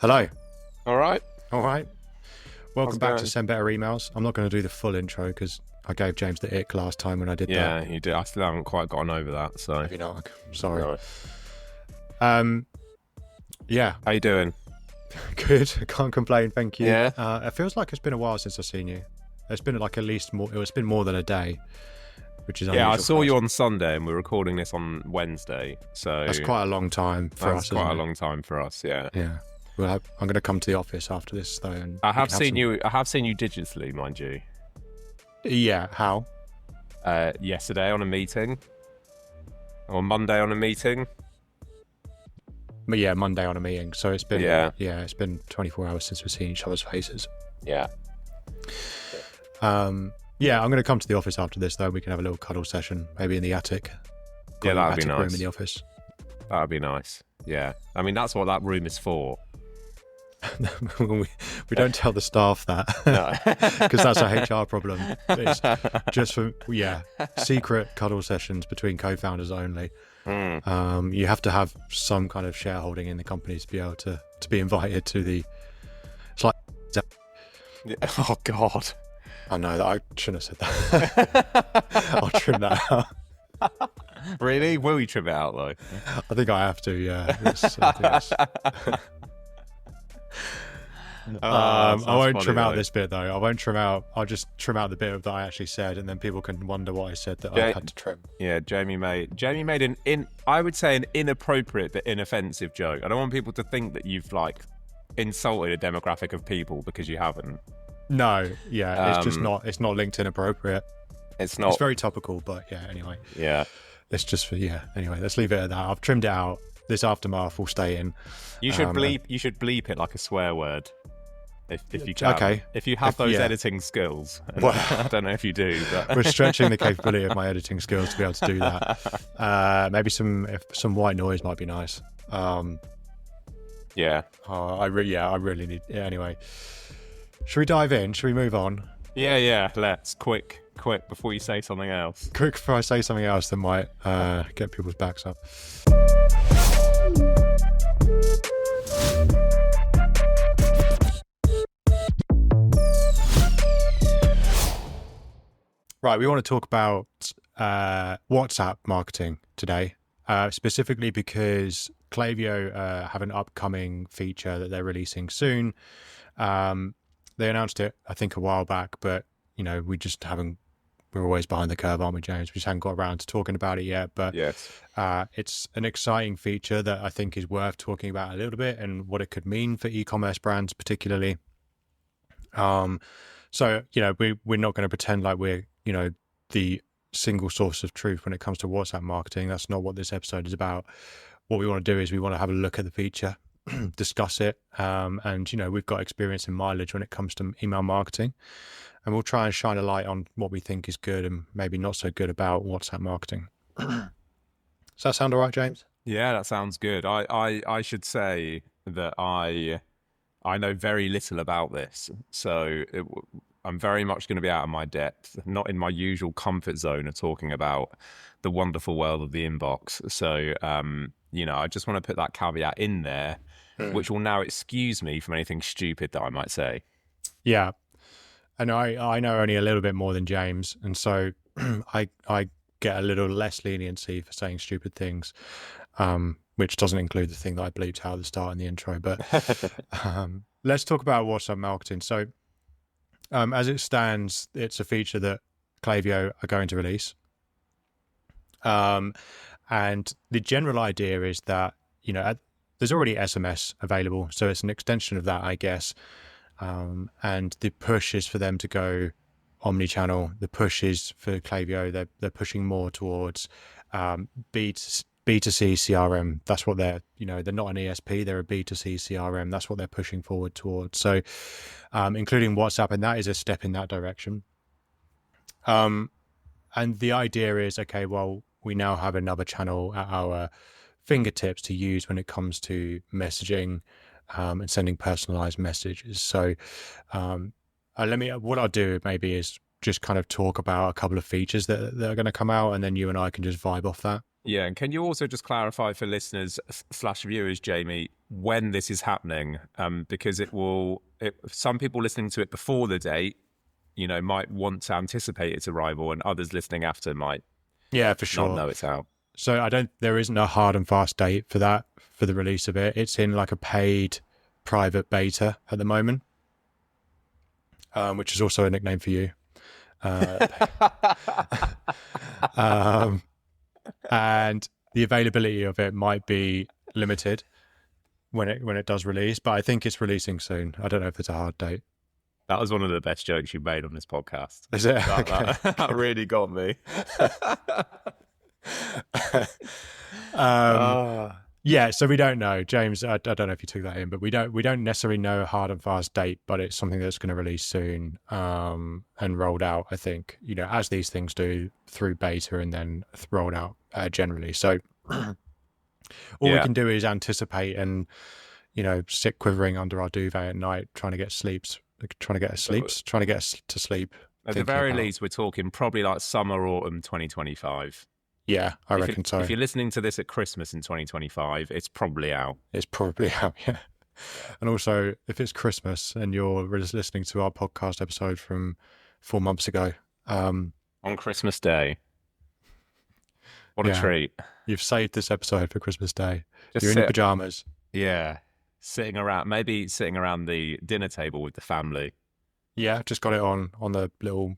Hello. All right. Welcome back to Send Better Emails. I'm not going to do the full intro because I gave James the ick last time when I did that. Yeah, you did. I still haven't quite gotten over that. So Maybe not. Sorry. No. Yeah. How you doing? Good. I can't complain. Thank you. Yeah. It feels like it's been a while since I've seen you. It's been like at least more. It's been more than a day, which is unusual. Yeah, I saw you on Sunday, and we're recording this on Wednesday. So that's quite a long time for us. That's quite a long time for us. Yeah. Yeah. Well, I'm going to come to the office after this though, and I have seen you digitally, mind you. Yeah. How? Yesterday on a meeting. On Monday on a meeting. But yeah, Monday on a meeting. So it's been it's been 24 hours since we've seen each other's faces. Yeah. Yeah, I'm going to come to the office after this though. We can have a little cuddle session, maybe in the attic. Yeah, that'd be nice. Room in the office. That'd be nice. Yeah. I mean, that's what that room is for. we don't tell the staff that because that's a HR problem. It's just for secret cuddle sessions between co-founders only. You have to have some kind of shareholding in the company to be able to be invited to the. It's like, oh God, I know that I shouldn't have said that. I'll trim that out. Really? Will you trim it out though? I think I have to. Yeah. I won't trim out this bit though. I won't trim out. I'll just trim out the bit that I actually said, and then people can wonder what I said that I had to trim. Yeah, Jamie made I would say an inappropriate but inoffensive joke. I don't want people to think that you've like insulted a demographic of people because you haven't. No, yeah, it's just not. It's not LinkedIn appropriate. It's not. It's very topical, but yeah. Anyway. Yeah. It's just for Anyway, let's leave it at that. I've trimmed it out. This aftermath will stay in. You should bleep. You should bleep it like a swear word. If you can. Okay. If you have those editing skills. Well, I don't know if you do. But. We're stretching the capability of my editing skills to be able to do that. Maybe some white noise might be nice. Yeah. I really need. Yeah. Anyway, should we dive in? Should we move on? Yeah. Let's quick before you say something else. Quick before I say something else that might get people's backs up. Right, we want to talk about WhatsApp marketing today, specifically because Klaviyo have an upcoming feature that they're releasing soon. They announced it, I think, a while back, but we just haven't. We're always behind the curve, aren't we, James? We just haven't got around to talking about it yet. But yes. It's an exciting feature that I think is worth talking about a little bit and what it could mean for e-commerce brands, particularly. So we're not going to pretend like we're the single source of truth when it comes to WhatsApp marketing. That's not what this episode is about. What we want to do is we want to have a look at the feature, discuss it, and we've got experience and mileage when it comes to email marketing, and we'll try and shine a light on what we think is good and maybe not so good about WhatsApp marketing. Does that sound all right, James? Yeah, that sounds good. I should say that I know very little about this, so I'm very much going to be out of my depth, not in my usual comfort zone of talking about the wonderful world of the inbox. So, I just want to put that caveat in there, which will now excuse me from anything stupid that I might say. Yeah. And I know only a little bit more than James. And so I get a little less leniency for saying stupid things, which doesn't include the thing that I bleeped out at the start in the intro. But let's talk about WhatsApp marketing. So as it stands, it's a feature that Klaviyo are going to release. And the general idea is that, there's already SMS available. So it's an extension of that, I guess. And the push is for them to go omni-channel. The push is for Klaviyo. They're pushing more towards B2C CRM. That's what they're not an ESP. They're a B2C CRM. That's what they're pushing forward towards. So including WhatsApp, and that is a step in that direction. And the idea is, okay, well, we now have another channel at our fingertips to use when it comes to messaging and sending personalized messages. So what I'll do maybe is just kind of talk about a couple of features that are going to come out, and then you and I can just vibe off that. Yeah, and can you also just clarify for listeners / viewers, Jamie, when this is happening, because some people listening to it before the date, might want to anticipate its arrival, and others listening after might Yeah, for not sure. know it's out. So there isn't a hard and fast date for that, for the release of it. It's in like a paid private beta at the moment, which is also a nickname for you. And the availability of it might be limited when it does release, but I think it's releasing soon. I don't know if it's a hard date. That was one of the best jokes you made on this podcast. Is it? That really got me. Yeah, so we don't know, James. I don't know if you took that in, but we don't necessarily know a hard and fast date, but it's something that's going to release soon, and rolled out, I think, as these things do, through beta and then rolled out generally. So all we can do is anticipate and sit quivering under our duvet at night, trying to get us to sleep. At the very least, we're talking probably like summer, autumn 2025. Yeah, I reckon so. If you're listening to this at Christmas in 2025, it's probably out. It's probably out, yeah. And also, if it's Christmas and you're listening to our podcast episode from 4 months ago. On Christmas Day. What a treat. You've saved this episode for Christmas Day. You're in your pajamas. Yeah. Sitting around the dinner table with the family. Yeah, just got it on the little,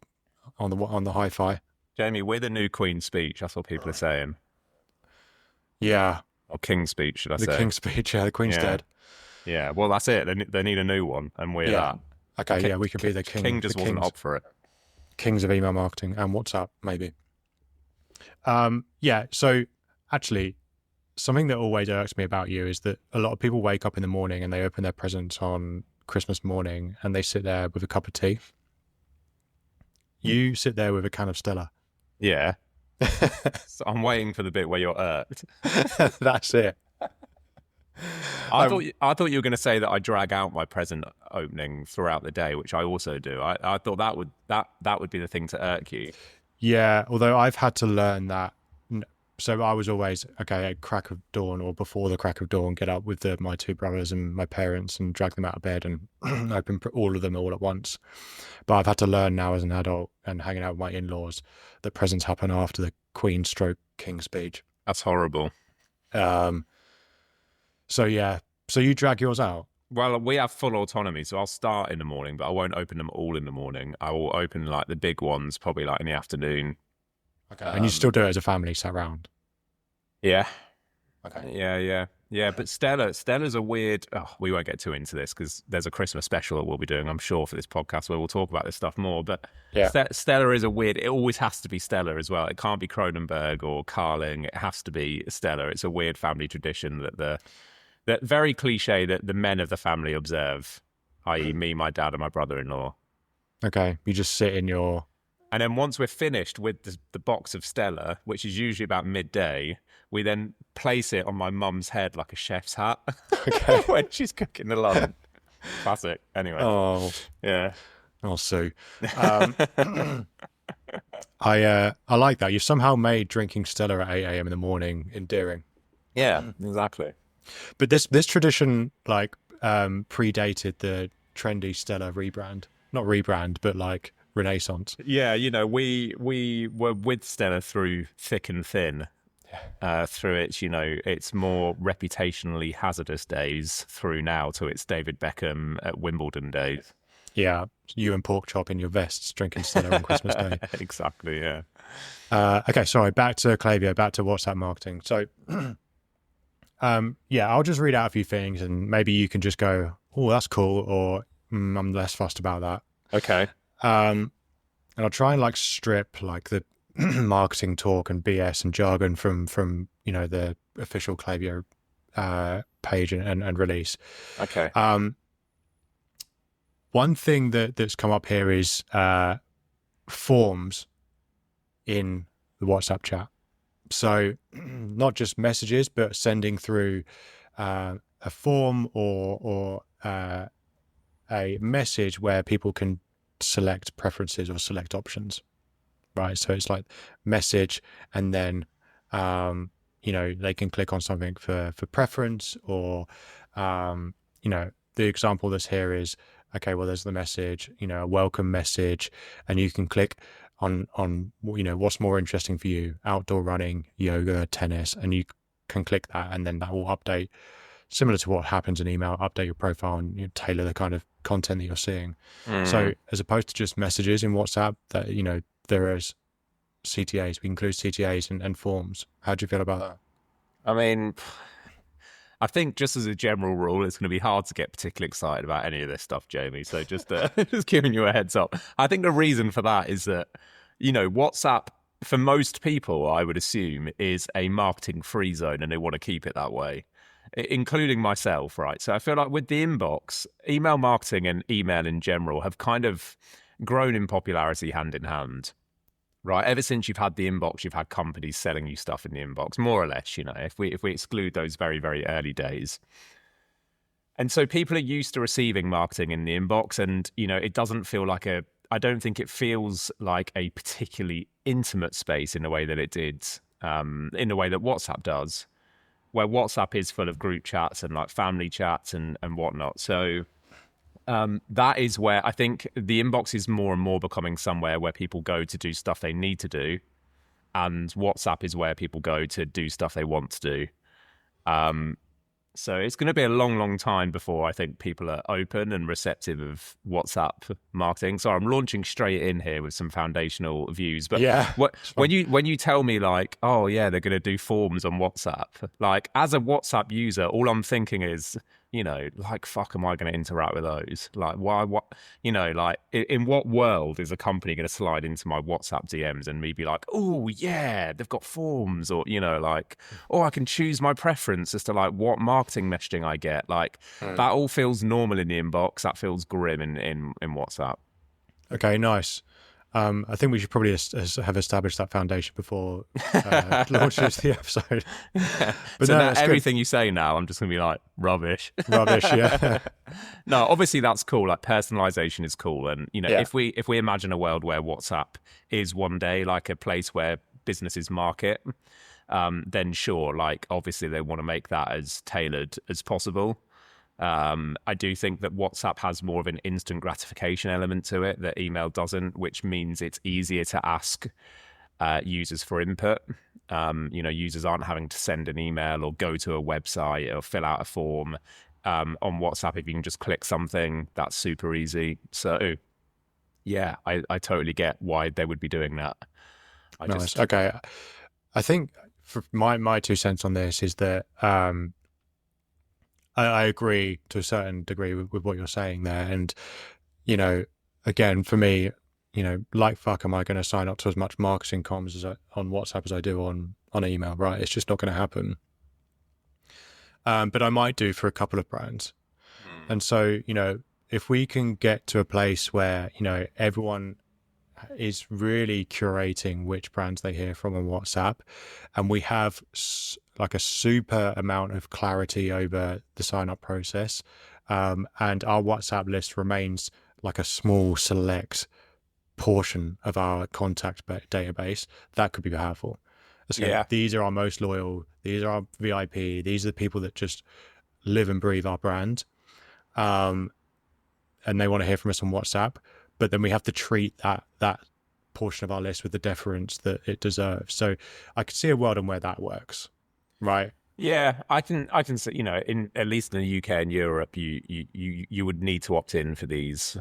on the hi-fi. Jamie, we're the new Queen's speech. That's what people are saying. Yeah. Or King's speech, should I say? The King's speech, yeah. The Queen's dead. Yeah, well, that's it. They need a new one, and we're that. Okay, we could be the King. King just wasn't up for it. Kings of email marketing and WhatsApp, maybe. So actually, something that always irks me about you is that a lot of people wake up in the morning and they open their presents on Christmas morning and they sit there with a cup of tea. You sit there with a can of Stella. Yeah. So I'm waiting for the bit where you're irked. That's it. I thought you were going to say that I drag out my present opening throughout the day, which I also do. I thought that would be the thing to irk you. Yeah, although I've had to learn that. So I was always, at crack of dawn or before the crack of dawn, get up with my two brothers and my parents and drag them out of bed and open all of them all at once. But I've had to learn now as an adult and hanging out with my in-laws that presents happen after the Queen stroke King speech. That's horrible. So you drag yours out? Well, we have full autonomy, so I'll start in the morning, but I won't open them all in the morning. I will open like the big ones probably like in the afternoon. Okay, and you still do it as a family sat around? Yeah. Okay. Yeah. But Stella's a weird. Oh, we won't get too into this because there's a Christmas special that we'll be doing, I'm sure, for this podcast where we'll talk about this stuff more. But Stella is a weird. It always has to be Stella as well. It can't be Cronenberg or Carling. It has to be Stella. It's a weird family tradition that very cliche that the men of the family observe, i.e., me, my dad, and my brother-in-law. Okay, you just sit in your. And then once we're finished with the box of Stella, which is usually about midday, we then place it on my mum's head like a chef's hat when she's cooking the lunch. Classic. Anyway. Oh. Yeah. Oh, Sue. I like that. You've somehow made drinking Stella at 8 a.m. in the morning endearing. Yeah, exactly. But this tradition predated the trendy Stella rebrand. Not rebrand, but like Renaissance. Yeah, we were with Stella through thick and thin, through its, its more reputationally hazardous days through now to its David Beckham at Wimbledon days. Yeah, you and pork chop in your vests drinking Stella on Christmas Day. Exactly, yeah. Okay, sorry, back to Klaviyo, back to WhatsApp marketing. So, I'll just read out a few things and maybe you can just go, oh, that's cool, or I'm less fussed about that. Okay. And I'll try and strip the marketing talk and BS and jargon from the official Klaviyo page and release. Okay. One thing that's come up here is forms in the WhatsApp chat. So not just messages, but sending through a form or a message where people can select preferences or select options, right? So it's like message and then they can click on something for preference or You know, the example that's here is, okay, well, there's the message, you know, a welcome message, and you can click on, you know, what's more interesting for you, outdoor running, yoga, tennis, and you can click that, and then that will update, similar to what happens in email, update your profile and, you know, tailor the kind of content that you're seeing. So as opposed to just messages in WhatsApp, that, you know, there is CTAs, we include CTAs and forms. How do you feel about that? I mean, I think just as a general rule, it's going to be hard to get particularly excited about any of this stuff, Jamie. So just just giving you a heads up. I think the reason for that is that, you know, WhatsApp, for most people, I would assume, is a marketing free zone, and they want to keep it that way, including myself, right? So I feel like with the inbox, email marketing and email in general have kind of grown in popularity hand in hand. Right, ever since you've had the inbox, you've had companies selling you stuff in the inbox, more or less. You know, if we exclude those very, very early days, and so people are used to receiving marketing in the inbox, and you know, it doesn't feel like a. I don't think it feels like a particularly intimate space in the way that it did, in the way that WhatsApp does, where WhatsApp is full of group chats and like family chats and whatnot. So. That is where I think the inbox is more and more becoming somewhere where people go to do stuff they need to do, and WhatsApp is where people go to do stuff they want to do. So it's going to be a long, long time before I think people are open and receptive of WhatsApp marketing. So I'm launching straight in here with some foundational views. But Yeah, when you tell me like, oh yeah, they're going to do forms on WhatsApp, like as a WhatsApp user, all I'm thinking is, you know, like, fuck, am I going to interact with those? Like, why, what, you know, like, in what world is a company going to slide into my WhatsApp DMs and me be like, oh, yeah, they've got forms, or, you know, like, oh, I can choose my preference as to, like, what marketing messaging I get. Like, that all feels normal in the inbox. That feels grim in WhatsApp. okay, nice. I think we should probably have established that foundation before launching the episode. Yeah. But So no, now it's everything you say now, I'm just going to be like, rubbish. rubbish. Yeah, No, obviously that's cool. Like personalization is cool. And, you know, yeah. if we imagine a world where WhatsApp is one day like a place where businesses market, then sure, like obviously they want to make that as tailored as possible. I do think that WhatsApp has more of an instant gratification element to it that email doesn't, which means it's easier to ask users for input. You know, users aren't having to send an email or go to a website or fill out a form. On WhatsApp, if you can just click something, that's super easy. So, yeah, I totally get why they would be doing that. Nice. Okay, I think for my 2 cents on this is that I agree to a certain degree with what you're saying there. And, you know, again, for me, you know, like fuck, am I going to sign up to as much marketing comms on WhatsApp as I do on email, right? It's just not going to happen. But I might do for a couple of brands. And so, you know, if we can get to a place where, you know, everyone is really curating which brands they hear from on WhatsApp, and we have like a super amount of clarity over the sign up process, and our WhatsApp list remains like a small select portion of our contact database, that could be powerful. So Yeah. these are our most loyal, these are our VIP, these are the people that just live and breathe our brand, and they want to hear from us on WhatsApp. But then we have to treat that portion of our list with the deference that it deserves. So I could see a world in where that works, right? Yeah, I can say, you know, in at least in the UK and Europe, you would need to opt in for these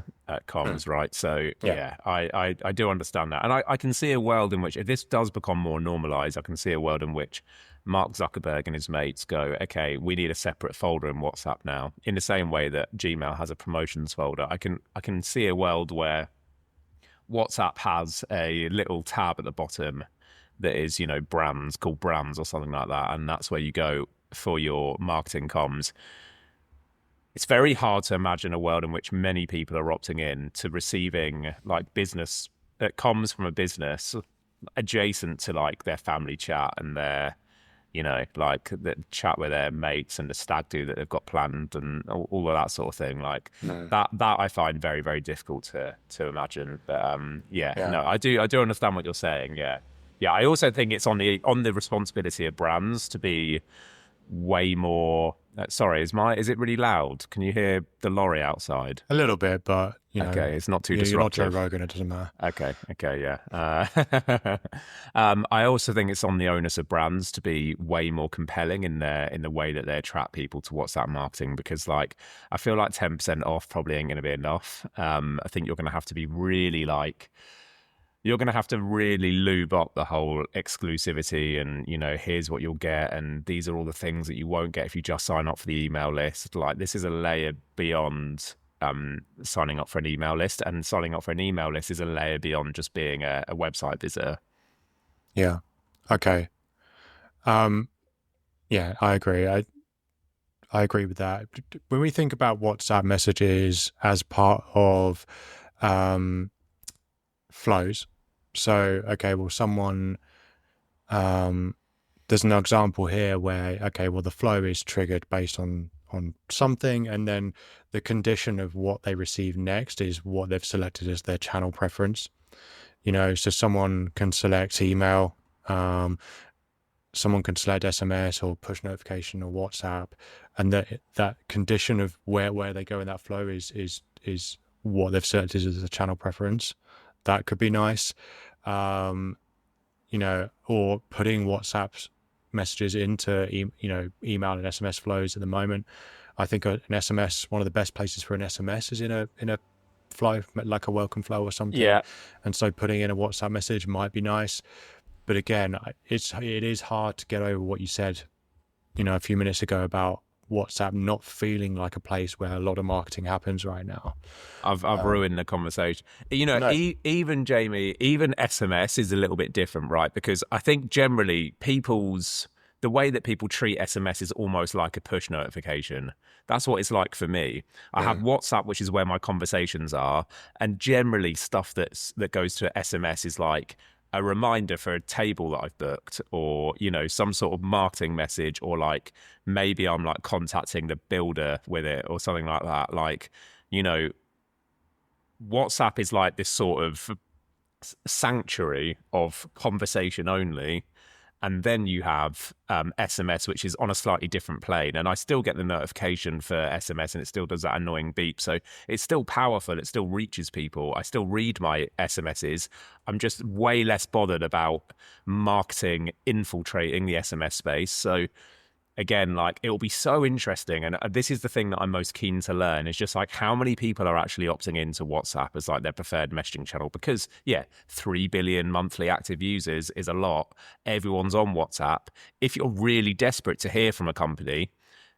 comms, right? So yeah, I do understand that, and I can see a world in which if this does become more normalized, I can see a world in which Mark Zuckerberg and his mates go, okay, we need a separate folder in WhatsApp now, in the same way that Gmail has a promotions folder. I can see a world where WhatsApp has a little tab at the bottom that is, you know, brands, called brands or something like that, and that's where you go for your marketing comms. It's very hard to imagine a world in which many people are opting in to receiving like business comms from a business adjacent to like their family chat and their, you know, like the chat with their mates and the stag do that they've got planned and all of that sort of thing. Like that I find very, very difficult to imagine. But no, I do understand what you're saying. Yeah. Yeah, I also think it's on the responsibility of brands to be way more Sorry, is it really loud? Can you hear the lorry outside? A little bit, but Okay, it's not too you're not Joe disruptive. Rogan. It doesn't matter. Okay, yeah. I also think it's on the onus of brands to be way more compelling in the way that they attract people to WhatsApp marketing, because like I feel like 10% off probably ain't going to be enough. I think you're going to have to be really like you're going to have to really lube up the whole exclusivity and, here's what you'll get. And these are all the things that you won't get if you just sign up for the email list. Like this is a layer beyond signing up for an email list, and signing up for an email list is a layer beyond just being a website visitor. Yeah. Okay. Um, yeah, I agree. I agree with that. When we think about WhatsApp messages as part of flows, so okay, well, there's an example here where okay, well, the flow is triggered based on something, and then the condition of what they receive next is what they've selected as their channel preference. So someone can select email, someone can select SMS or push notification or WhatsApp, and that condition of where they go in that flow is what they've selected as a channel preference. That could be nice. Or putting WhatsApp messages into email and SMS flows at the moment. I think an SMS, one of the best places for an SMS is in a flow, like a welcome flow or something. Yeah. And so putting in a WhatsApp message might be nice. But again, it is hard to get over what you said, a few minutes ago about WhatsApp not feeling like a place where a lot of marketing happens right now. I've ruined the conversation. No. Even Jamie, even SMS is a little bit different, right? Because I think generally the way that people treat SMS is almost like a push notification. That's what it's like for me. I have WhatsApp, which is where my conversations are, and generally stuff that goes to SMS is like a reminder for a table that I've booked, or some sort of marketing message, or like maybe I'm like contacting the builder with it or something like that. Like, WhatsApp is like this sort of sanctuary of conversation only. And then you have SMS, which is on a slightly different plane. And I still get the notification for SMS, and it still does that annoying beep. So it's still powerful. It still reaches people. I still read my SMSs. I'm just way less bothered about marketing infiltrating the SMS space. So again, like it'll be so interesting. And this is the thing that I'm most keen to learn, is just like how many people are actually opting into WhatsApp as like their preferred messaging channel. Because 3 billion monthly active users is a lot. Everyone's on WhatsApp. If you're really desperate to hear from a company,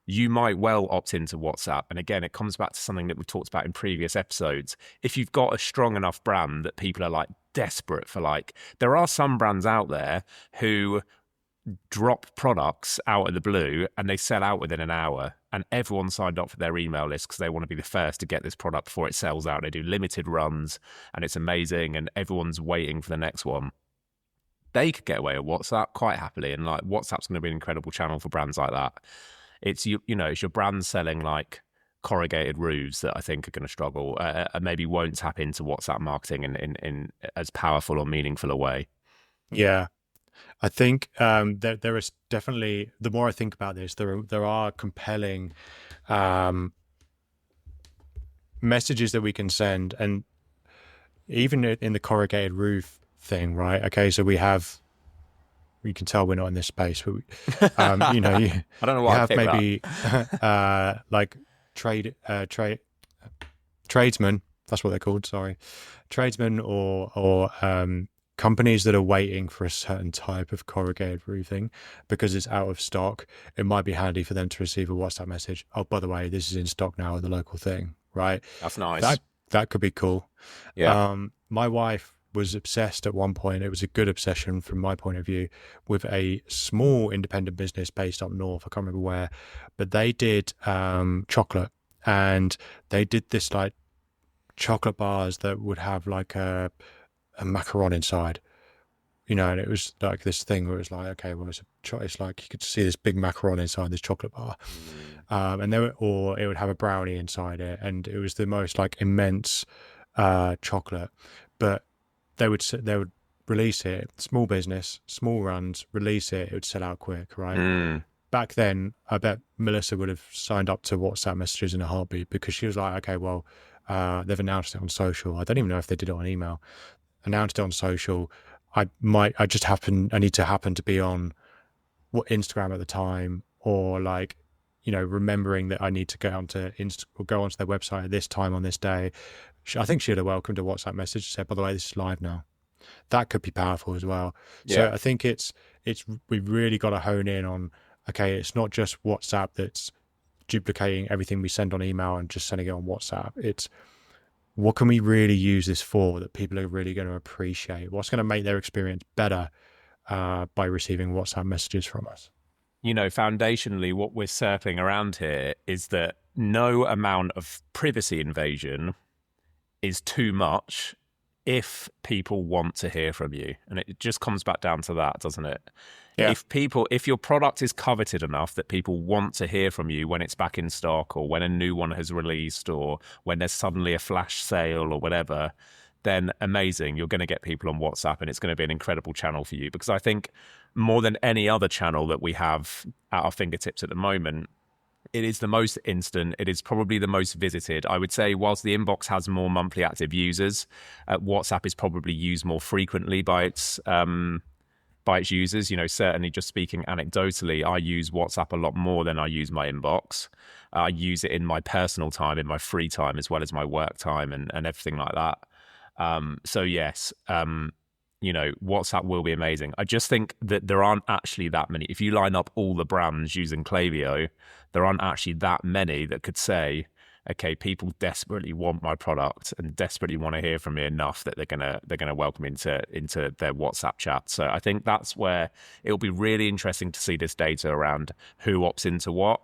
you might well opt into WhatsApp. And again, it comes back to something that we've talked about in previous episodes. If you've got a strong enough brand that people are like desperate for, like there are some brands out there who drop products out of the blue and they sell out within an hour, and everyone signed up for their email list because they want to be the first to get this product before it sells out. They do limited runs and it's amazing, and everyone's waiting for the next one. They could get away with WhatsApp quite happily, and like WhatsApp's going to be an incredible channel for brands like that. It's it's your brand selling like corrugated roofs that I think are going to struggle, and maybe won't tap into WhatsApp marketing in as powerful or meaningful a way. Yeah. I think there is definitely, the more I think about this, there are compelling messages that we can send, and even in the corrugated roof thing, right? Okay, so you can tell we're not in this space, but I don't know why you have maybe like tradesmen. That's what they're called. Sorry, tradesmen or companies that are waiting for a certain type of corrugated roofing because it's out of stock. It might be handy for them to receive a WhatsApp message. Oh, by the way, this is in stock now at the local thing, right? That's nice. That could be cool. Yeah. My wife was obsessed at one point. It was a good obsession from my point of view, with a small independent business based up north. I can't remember where, but they did chocolate, and they did this like chocolate bars that would have like a macaron inside, and it was like this thing where it was like, okay, well, it's like you could see this big macaron inside this chocolate bar, and or it would have a brownie inside it, and it was the most like immense chocolate. But they would release it, small business, small runs, release it, it would sell out quick, right? back then, I bet Melissa would have signed up to WhatsApp messages in a heartbeat, because she was like, okay, well, they've announced it on social. I don't even know if they did it on email. Announced it on social. I need to happen to be on Instagram at the time, or like, remembering that I need to go onto go onto their website at this time on this day. I think she'd have welcomed a WhatsApp message and said, by the way, this is live now. That could be powerful as well. So Yeah. I think we've really got to hone in on, okay, it's not just WhatsApp that's duplicating everything we send on email and just sending it on WhatsApp. It's, what can we really use this for that people are really going to appreciate? What's going to make their experience better by receiving WhatsApp messages from us? Foundationally, what we're circling around here is that no amount of privacy invasion is too much if people want to hear from you. And it just comes back down to that, doesn't it? Yeah. If your product is coveted enough that people want to hear from you when it's back in stock, or when a new one has released, or when there's suddenly a flash sale or whatever, then amazing. You're going to get people on WhatsApp, and it's going to be an incredible channel for you. Because I think more than any other channel that we have at our fingertips at the moment, it is the most instant. It is probably the most visited. I would say, whilst the inbox has more monthly active users, WhatsApp is probably used more frequently by its users. Certainly, just speaking anecdotally, I use WhatsApp a lot more than I use my inbox. I use it in my personal time, in my free time, as well as my work time, and everything like that. So yes, WhatsApp will be amazing. I just think that there aren't actually that many. If you line up all the brands using Klaviyo, there aren't actually that many that could say, okay, people desperately want my product and desperately want to hear from me enough that they're gonna welcome into their WhatsApp chat. So I think that's where it'll be really interesting to see this data around who opts into what.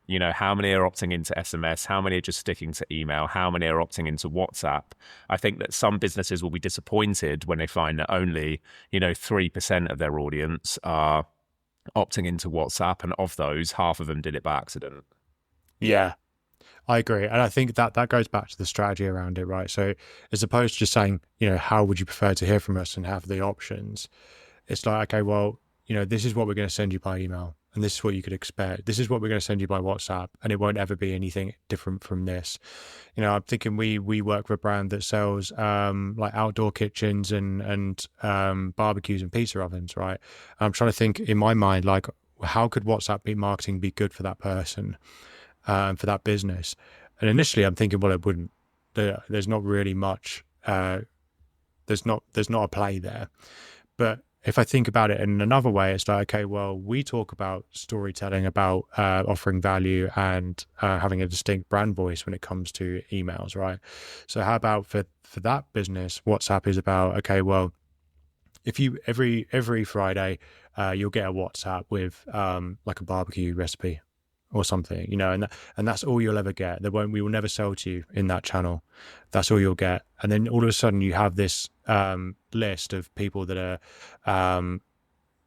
How many are opting into SMS? How many are just sticking to email? How many are opting into WhatsApp? I think that some businesses will be disappointed when they find that only, 3% of their audience are opting into WhatsApp. And of those, half of them did it by accident. Yeah, I agree. And I think that goes back to the strategy around it, right? So as opposed to just saying, how would you prefer to hear from us and have the options? It's like, okay, well, this is what we're going to send you by email, and this is what you could expect. This is what we're going to send you by WhatsApp, and it won't ever be anything different from this. I'm thinking we work with a brand that sells like outdoor kitchens and barbecues and pizza ovens, right? I'm trying to think in my mind, like, how could WhatsApp marketing be good for that person, for that business? And initially, I'm thinking, well, it wouldn't. There's not really much. There's not a play there, but if I think about it in another way, it's like, okay, well, we talk about storytelling, about offering value, and having a distinct brand voice when it comes to emails, right? So how about for that business, WhatsApp is about, okay, well, if you every Friday, you'll get a WhatsApp with like a barbecue recipe or something, and that's all you'll ever get. We will never sell to you in that channel. That's all you'll get. And then all of a sudden you have this list of people that are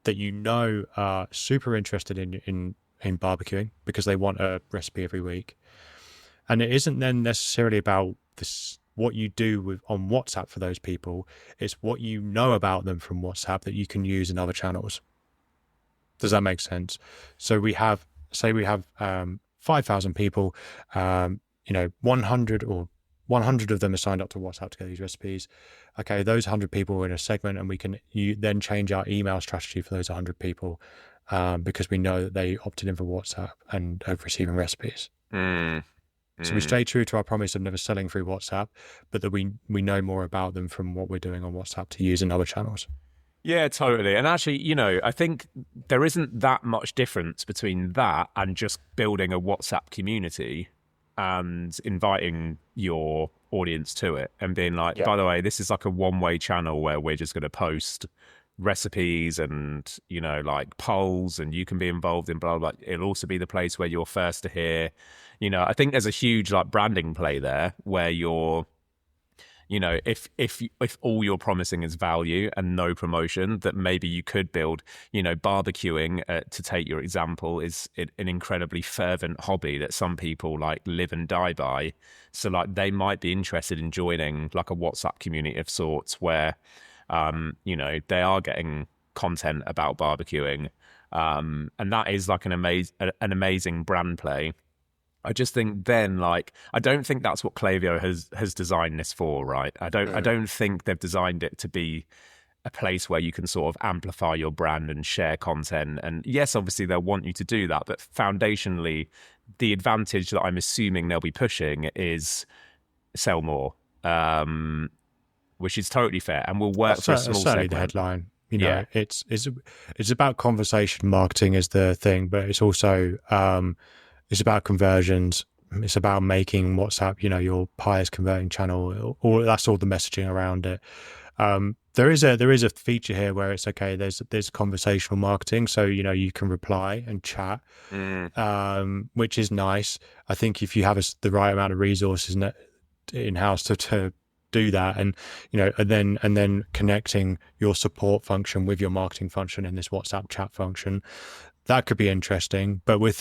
that are super interested in barbecuing, because they want a recipe every week. And it isn't then necessarily about this, what you do on WhatsApp for those people. It's what you know about them from WhatsApp that you can use in other channels. Does that make sense? So we have 5,000 people, 100 of them are signed up to WhatsApp to get these recipes. Okay, those 100 people are in a segment, and you then change our email strategy for those 100 people, because we know that they opted in for WhatsApp and are receiving recipes. So we stay true to our promise of never selling through WhatsApp, but that we know more about them from what we're doing on WhatsApp to use in other channels. Yeah, totally. And actually, I think there isn't that much difference between that and just building a WhatsApp community and inviting your audience to it and being like, yeah, by the way, this is like a one-way channel where we're just going to post recipes and, like polls, and you can be involved in blah, blah, blah. It'll also be the place where you're first to hear. I think there's a huge like branding play there where you're, if all you're promising is value and no promotion, that maybe you could build, barbecuing, to take your example, is an incredibly fervent hobby that some people like live and die by. So like they might be interested in joining like a WhatsApp community of sorts where, they are getting content about barbecuing. And that is like an amazing brand play. I just think then, like, I don't think that's what Klaviyo has designed this for, right? I don't think they've designed it to be a place where you can sort of amplify your brand and share content. And yes, obviously they'll want you to do that, but foundationally, the advantage that I'm assuming they'll be pushing is sell more, which is totally fair and will work for a That's small certainly the segment. headline. Yeah. It's about conversation marketing is the thing, but it's also it's about conversions. It's about making WhatsApp, your highest converting channel. Or that's all the messaging around it. There is a feature here where it's okay. There's conversational marketing, so you can reply and chat, Mm. which is nice. I think if you have the right amount of resources in house to do that, and and then connecting your support function with your marketing function in this WhatsApp chat function, that could be interesting. But I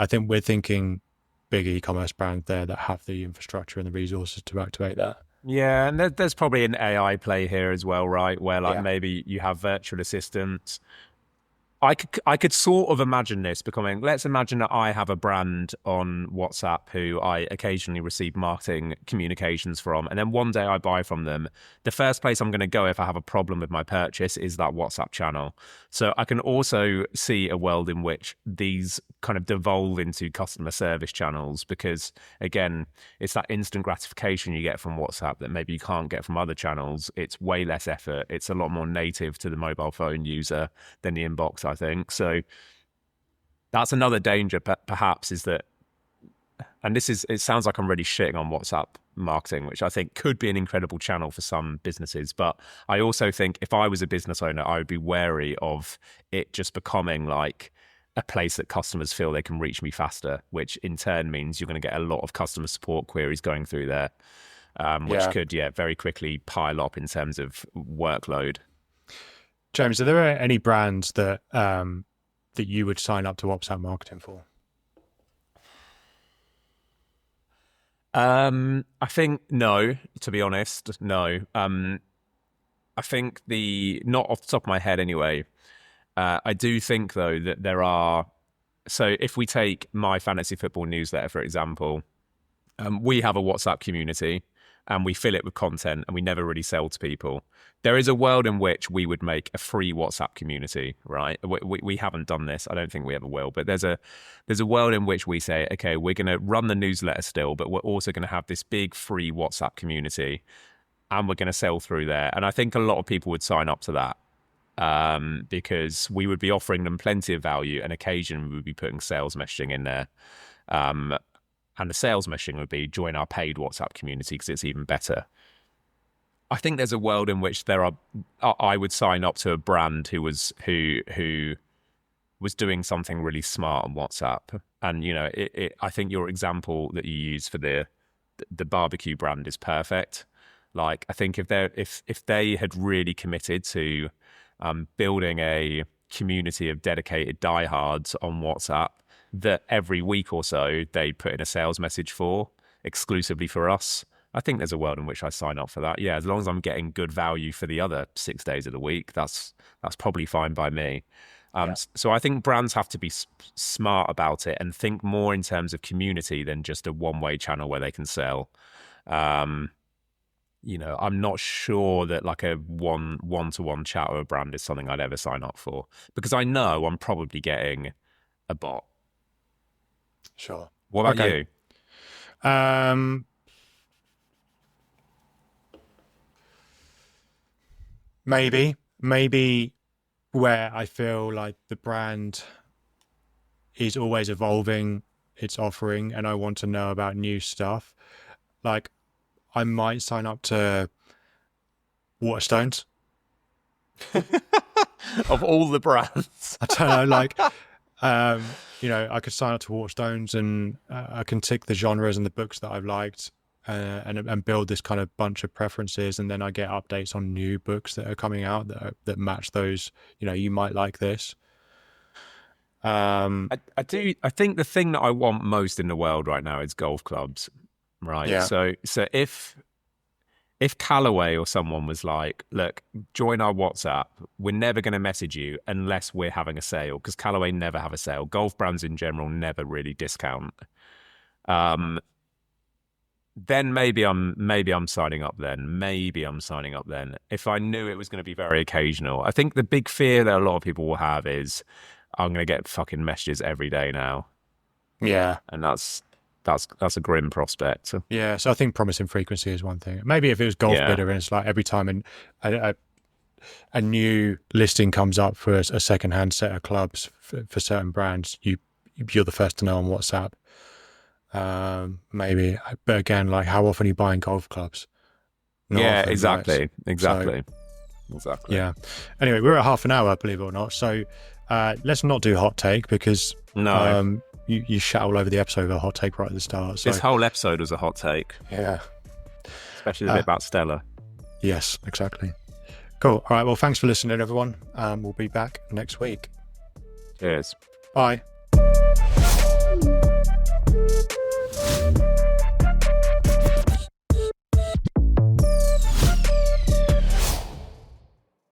think we're thinking big e-commerce brands there that have the infrastructure and the resources to activate that. Yeah, and there's probably an AI play here as well, right? Where like Yeah. maybe you have virtual assistants. I could sort of imagine this becoming. Let's imagine that I have a brand on WhatsApp who I occasionally receive marketing communications from, and then one day I buy from them. The first place I'm going to go if I have a problem with my purchase is that WhatsApp channel. So I can also see a world in which these kind of devolve into customer service channels because, again, it's that instant gratification you get from WhatsApp that maybe you can't get from other channels. It's way less effort. It's a lot more native to the mobile phone user than the inbox, I think. So that's another danger, perhaps, is that, and it sounds like I'm really shitting on WhatsApp marketing, which I think could be an incredible channel for some businesses. But I also think if I was a business owner, I would be wary of it just becoming like a place that customers feel they can reach me faster, which in turn means you're going to get a lot of customer support queries going through there, which Yeah. could, very quickly pile up in terms of workload. James, are there any brands that you would sign up to WhatsApp marketing for? I think no, to be honest, no. I think not off the top of my head anyway. I do think though that there are. So if we take my fantasy football newsletter, for example, we have a WhatsApp community and we fill it with content and we never really sell to people. There is a world in which we would make a free WhatsApp community, right? We haven't done this. I don't think we ever will. But there's a world in which we say, okay, we're going to run the newsletter still, but we're also going to have this big free WhatsApp community and we're going to sell through there. And I think a lot of people would sign up to that because we would be offering them plenty of value and occasionally we would be putting sales messaging in there. And the sales messaging would be join our paid WhatsApp community because it's even better. I think there's a world in which I would sign up to a brand who was doing something really smart on WhatsApp. And I think your example that you use for the barbecue brand is perfect. Like I think if they had really committed to building a community of dedicated diehards on WhatsApp that every week or so they put in a sales message for exclusively for us, I think there's a world in which I sign up for that. Yeah, as long as I'm getting good value for the other 6 days of the week, that's probably fine by me. Yeah. So I think brands have to be smart about it and think more in terms of community than just a one-way channel where they can sell. I'm not sure that like a one-to-one chat with a brand is something I'd ever sign up for because I know I'm probably getting a bot. Sure. What about Okay. you? Maybe where I feel like the brand is always evolving its offering and I want to know about new stuff. Like I might sign up to Waterstones. Of all the brands. I don't know, like, I could sign up to Waterstones and I can tick the genres and the books that I've liked and build this kind of bunch of preferences. And then I get updates on new books that are coming out that match those, you might like this. I do. I think the thing that I want most in the world right now is golf clubs, right? Yeah. So if if Callaway or someone was like, look, join our WhatsApp, we're never going to message you unless we're having a sale, because Callaway never have a sale. Golf brands in general never really discount. Then maybe I'm signing up then. Maybe I'm signing up then. If I knew it was going to be very occasional. I think the big fear that a lot of people will have is I'm going to get fucking messages every day now. Yeah. And that's a grim prospect. Yeah, so I think promising frequency is one thing. Maybe if it was Golf Bidder and it's like every time a new listing comes up for a second-hand set of clubs for certain brands, you're the first to know on WhatsApp. Maybe, but again, like how often are you buying golf clubs? Not often, exactly, right? exactly. Yeah. Anyway, we're at half an hour, believe it or not. So let's not do hot take, because you shat all over the episode with a hot take right at the start. So. This whole episode was a hot take. Yeah. Especially the bit about Stella. Yes, exactly. Cool. All right. Well, thanks for listening, everyone. We'll be back next week. Cheers. Bye.